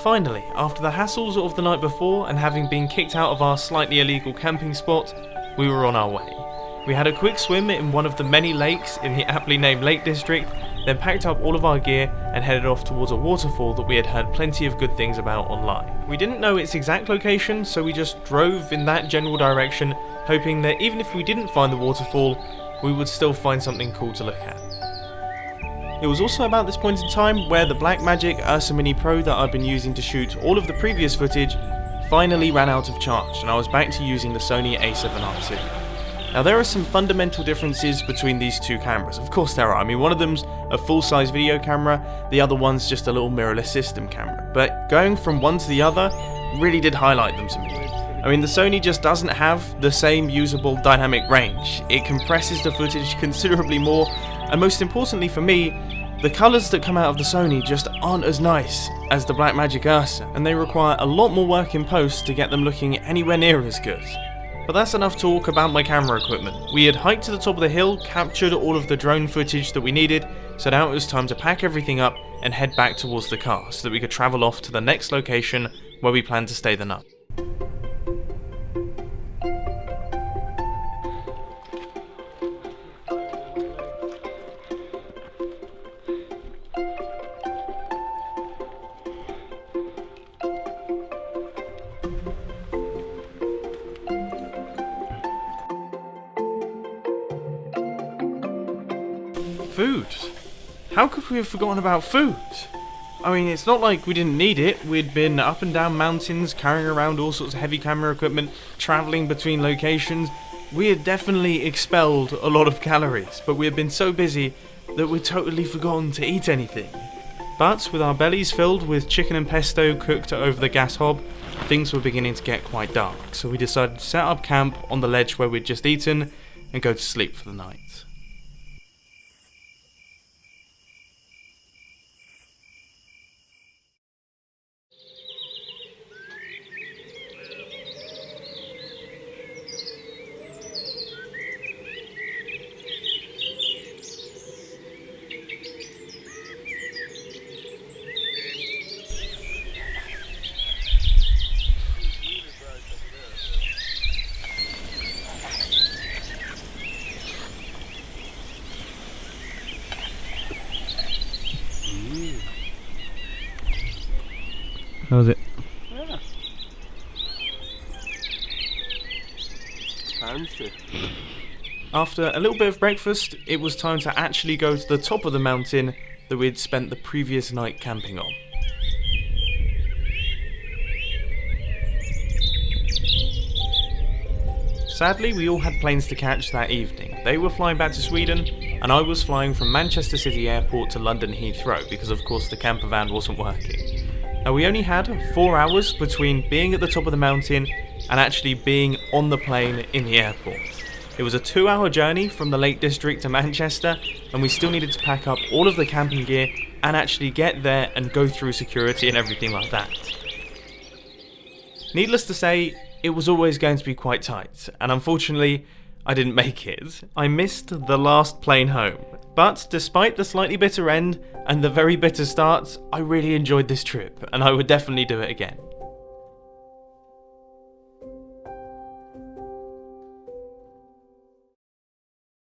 Finally, after the hassles of the night before and having been kicked out of our slightly illegal camping spot, we were on our way. We had a quick swim in one of the many lakes in the aptly named Lake District, then packed up all of our gear and headed off towards a waterfall that we had heard plenty of good things about online. We didn't know its exact location, so we just drove in that general direction, hoping that even if we didn't find the waterfall, we would still find something cool to look at. It was also about this point in time where the Blackmagic Ursa Mini Pro that I'd been using to shoot all of the previous footage finally ran out of charge, and I was back to using the Sony a7R II. Now there are some fundamental differences between these two cameras. Of course there are. I mean, one of them's a full-size video camera, the other one's just a little mirrorless system camera. But going from one to the other really did highlight them to me. I mean, the Sony just doesn't have the same usable dynamic range. It compresses the footage considerably more, and most importantly for me, the colours that come out of the Sony just aren't as nice as the Blackmagic Ursa, and they require a lot more work in post to get them looking anywhere near as good. But that's enough talk about my camera equipment. We had hiked to the top of the hill, captured all of the drone footage that we needed, so now it was time to pack everything up and head back towards the car so that we could travel off to the next location where we plan to stay the night. Food. How could we have forgotten about food? I mean, it's not like we didn't need it. We'd been up and down mountains, carrying around all sorts of heavy camera equipment, travelling between locations. We had definitely expelled a lot of calories, but we had been so busy that we'd totally forgotten to eat anything. But with our bellies filled with chicken and pesto cooked over the gas hob, things were beginning to get quite dark, so we decided to set up camp on the ledge where we'd just eaten and go to sleep for the night. How was it? Yeah. Fancy. After a little bit of breakfast, it was time to actually go to the top of the mountain that we'd spent the previous night camping on. Sadly, we all had planes to catch that evening. They were flying back to Sweden, and I was flying from Manchester City Airport to London Heathrow because of course the camper van wasn't working. Now we only had 4 hours between being at the top of the mountain and actually being on the plane in the airport. It was a 2-hour journey from the Lake District to Manchester, and we still needed to pack up all of the camping gear and actually get there and go through security and everything like that. Needless to say, it was always going to be quite tight, and unfortunately, I didn't make it. I missed the last plane home. But despite the slightly bitter end and the very bitter start, I really enjoyed this trip, and I would definitely do it again.